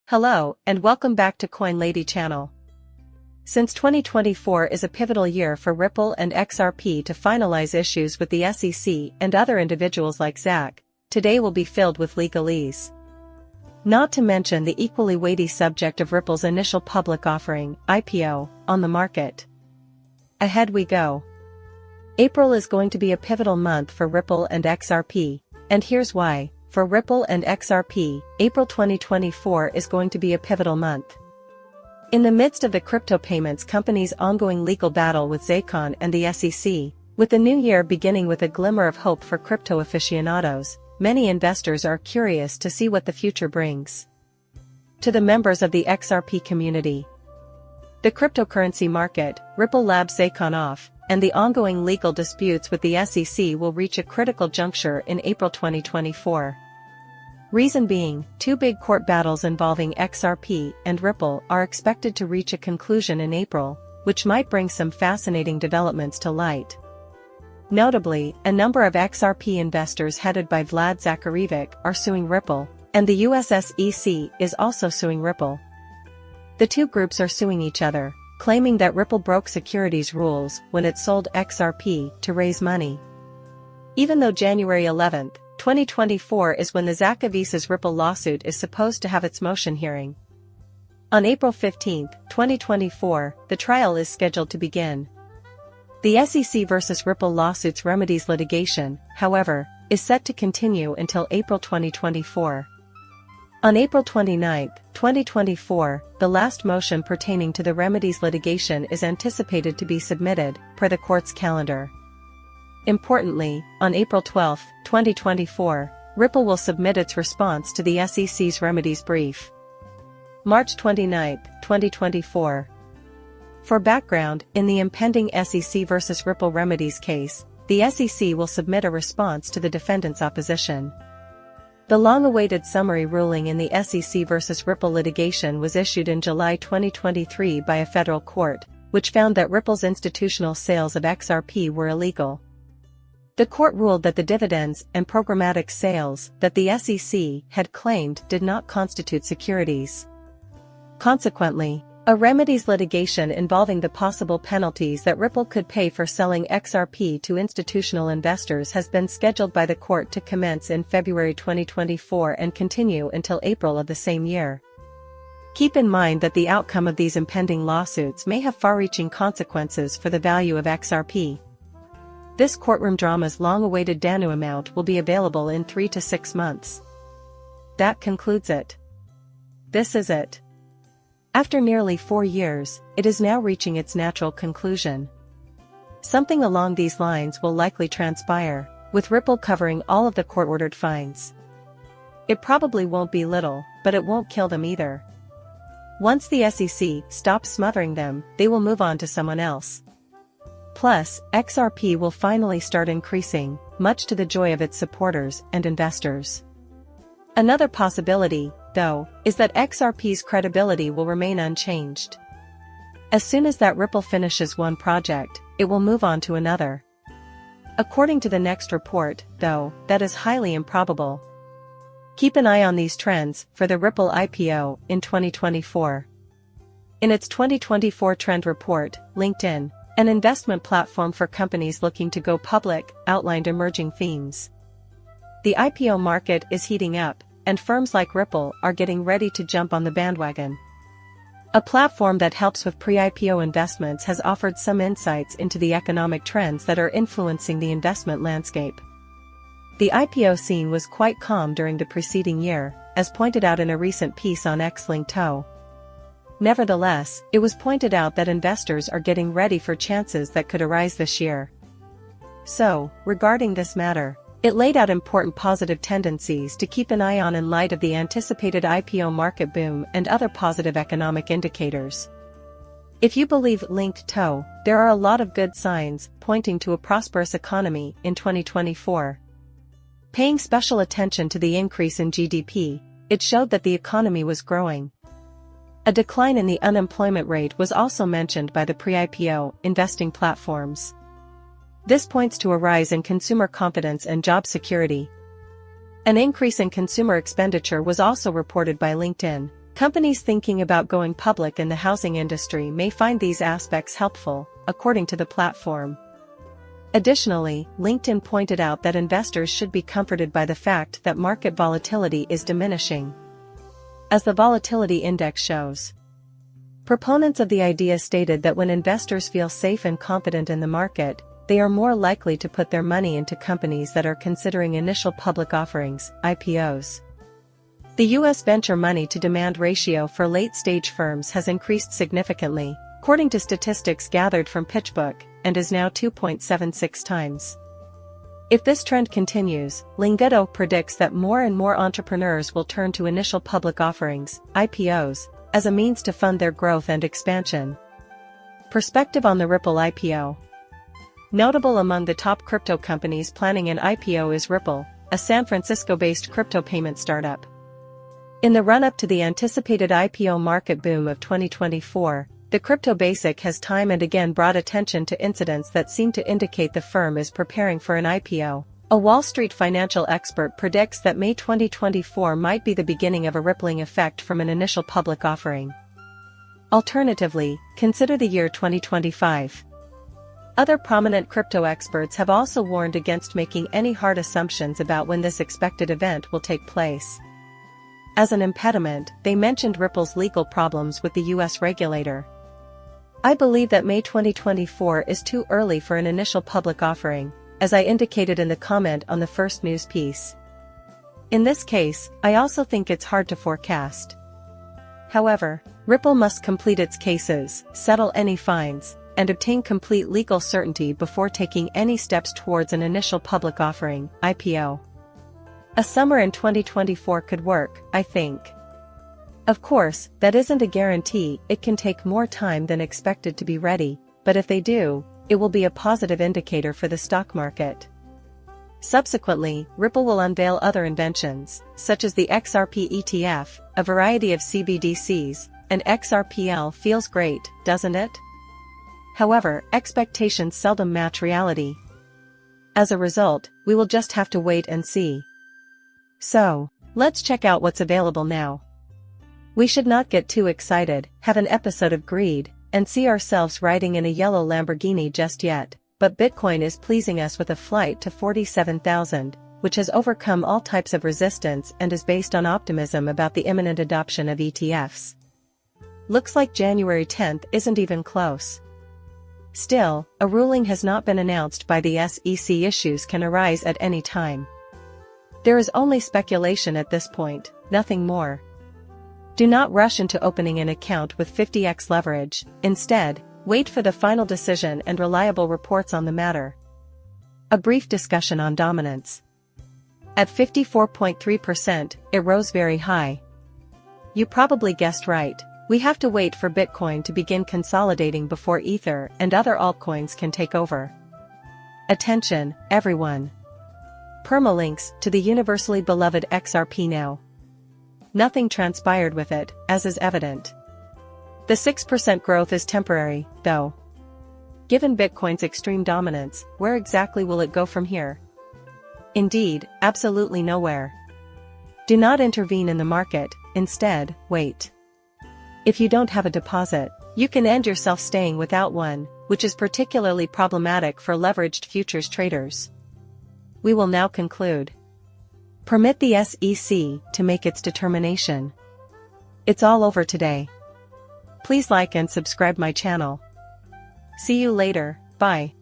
Hello, and welcome back to Coin Lady channel. Since 2024 is a pivotal year for Ripple and XRP to finalize issues with the SEC and other individuals like Zach, today will be filled with legalese. Not to mention the equally weighty subject of Ripple's initial public offering, IPO, on the market. Ahead we go. April is going to be a pivotal month for Ripple and XRP, and here's why. For Ripple and XRP, April 2024 is going to be a pivotal month. In the midst of the crypto payments company's ongoing legal battle with ZACON and the SEC, with the new year beginning with a glimmer of hope for crypto aficionados, many investors are curious to see what the future brings. To the members of the XRP community, the cryptocurrency market, Ripple Labs ZACON off, and the ongoing legal disputes with the SEC will reach a critical juncture in April 2024. Reason being, two big court battles involving XRP and Ripple are expected to reach a conclusion in April, which might bring some fascinating developments to light. Notably, a number of XRP investors headed by Vlad Zacharevic are suing Ripple, and the US SEC is also suing Ripple. The two groups are suing each other, claiming that Ripple broke securities rules when it sold XRP to raise money. Even though January 11, 2024 is when the Zacharevic Ripple lawsuit is supposed to have its motion hearing. On April 15, 2024, the trial is scheduled to begin. The SEC versus Ripple lawsuit's remedies litigation, however, is set to continue until April 2024. On April 29, 2024, the last motion pertaining to the remedies litigation is anticipated to be submitted, per the court's calendar. Importantly, on April 12, 2024, Ripple will submit its response to the SEC's remedies brief. March 29, 2024. For background, in the impending SEC versus Ripple remedies case, the SEC will submit a response to the defendant's opposition. The long-awaited summary ruling in the SEC versus Ripple litigation was issued in July 2023 by a federal court, which found that Ripple's institutional sales of XRP were illegal. The court ruled that the dividends and programmatic sales that the SEC had claimed did not constitute securities. Consequently, a remedies litigation involving the possible penalties that Ripple could pay for selling XRP to institutional investors has been scheduled by the court to commence in February 2024 and continue until April of the same year. Keep in mind that the outcome of these impending lawsuits may have far-reaching consequences for the value of XRP. This courtroom drama's long-awaited Danu amount will be available in 3 to 6 months. That concludes it. This is it. After nearly 4 years, it is now reaching its natural conclusion. Something along these lines will likely transpire, with Ripple covering all of the court-ordered fines. It probably won't be little, but it won't kill them either. Once the SEC stops smothering them, they will move on to someone else. Plus, XRP will finally start increasing, much to the joy of its supporters and investors. Another possibility, though, is that XRP's credibility will remain unchanged. As soon as that Ripple finishes one project, it will move on to another. According to the next report, though, that is highly improbable. Keep an eye on these trends for the Ripple IPO in 2024. In its 2024 trend report, LinkedIn, an investment platform for companies looking to go public, outlined emerging themes. The IPO market is heating up, and firms like Ripple are getting ready to jump on the bandwagon. A platform that helps with pre-IPO investments has offered some insights into the economic trends that are influencing the investment landscape. The IPO scene was quite calm during the preceding year, as pointed out in a recent piece on X-Link-To. Nevertheless, it was pointed out that investors are getting ready for chances that could arise this year. So, regarding this matter, it laid out important positive tendencies to keep an eye on in light of the anticipated IPO market boom and other positive economic indicators. If you believe Link-To, there are a lot of good signs pointing to a prosperous economy in 2024. Paying special attention to the increase in GDP, it showed that the economy was growing. A decline in the unemployment rate was also mentioned by the pre-IPO investing platforms. This points to a rise in consumer confidence and job security. An increase in consumer expenditure was also reported by LinkedIn, Companies thinking about going public in the housing industry may find these aspects helpful, according to the platform. Additionally, LinkedIn pointed out that investors should be comforted by the fact that market volatility is diminishing, as the volatility index shows. Proponents of the idea stated that when investors feel safe and confident in the market, they are more likely to put their money into companies that are considering initial public offerings, IPOs. The U.S. venture money-to-demand ratio for late-stage firms has increased significantly, according to statistics gathered from PitchBook, and is now 2.76 times. If this trend continues, Lingetto predicts that more and more entrepreneurs will turn to initial public offerings, IPOs, as a means to fund their growth and expansion. Perspective on the Ripple IPO. Notable among the top crypto companies planning an IPO is Ripple, a San Francisco-based crypto payment startup. In the run-up to the anticipated IPO market boom of 2024, the crypto basic has time and again brought attention to incidents that seem to indicate the firm is preparing for an IPO. A Wall Street financial expert predicts that May 2024 might be the beginning of a rippling effect from an initial public offering. Alternatively, consider the year 2025. Other prominent crypto experts have also warned against making any hard assumptions about when this expected event will take place. As an impediment, they mentioned Ripple's legal problems with the U.S. regulator. I believe that May 2024 is too early for an initial public offering, as I indicated in the comment on the first news piece. In this case, I also think it's hard to forecast. However, Ripple must complete its cases, settle any fines, and obtain complete legal certainty before taking any steps towards an initial public offering, IPO. A summer in 2024 could work, I think. Of course, that isn't a guarantee. It can take more time than expected to be ready, but if they do, it will be a positive indicator for the stock market. Subsequently, Ripple will unveil other inventions, such as the XRP ETF, a variety of CBDCs, and XRPL feels great, doesn't it? However, expectations seldom match reality. As a result, we will just have to wait and see. So, let's check out what's available now. We should not get too excited, have an episode of greed, and see ourselves riding in a yellow Lamborghini just yet, but Bitcoin is pleasing us with a flight to 47,000, which has overcome all types of resistance and is based on optimism about the imminent adoption of ETFs. Looks like January 10th isn't even close. Still, a ruling has not been announced by the SEC. Issues can arise at any time. There is only speculation at this point, nothing more. Do not rush into opening an account with 50x leverage. Instead, wait for the final decision and reliable reports on the matter. A brief discussion on dominance. At 54.3%, it rose very high. You probably guessed right. We have to wait for Bitcoin to begin consolidating before Ether and other altcoins can take over. Attention, everyone. Permalinks to the universally beloved XRP now. Nothing transpired with it, as is evident. The 6% growth is temporary, though. Given Bitcoin's extreme dominance, where exactly will it go from here? Indeed, absolutely nowhere. Do not intervene in the market, instead, wait. If you don't have a deposit, you can end yourself staying without one, which is particularly problematic for leveraged futures traders. We will now conclude. Permit the SEC to make its determination. It's all over today. Please like and subscribe my channel. See you later, bye.